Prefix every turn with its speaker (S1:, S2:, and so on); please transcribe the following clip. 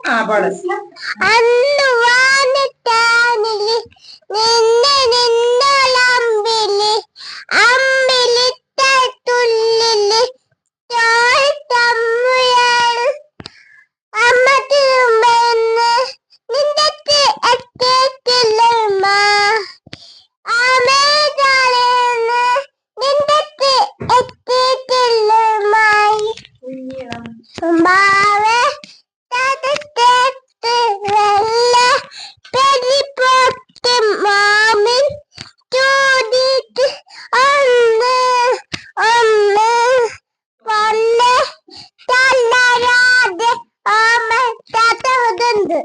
S1: ആ പാട്.
S2: അന്ന് വാനത്താനില് നിന്നെ നിന്നോളമ്പില് അമ്പിളിത്തുള്ളില് ചോരത്തമ്മുയൽ അമ്മ തിരുമ്പെന്ന് നിന്റെ എത്തിയിട്ടില്ലമ്മ ആമേതാളെന്ന് നിന്റെ എത്തിയിട്ടില്ലമ്മായി ബാവേ തതത്തേത്ത് വെള്ള പെരിപ്പൊട്ടി മാമിൻ ചൂടിയിട്ട് ഒന്ന് ഒന്ന് പൊന്നെ തളരാതെ ആമ തതവുന്നുണ്ട്.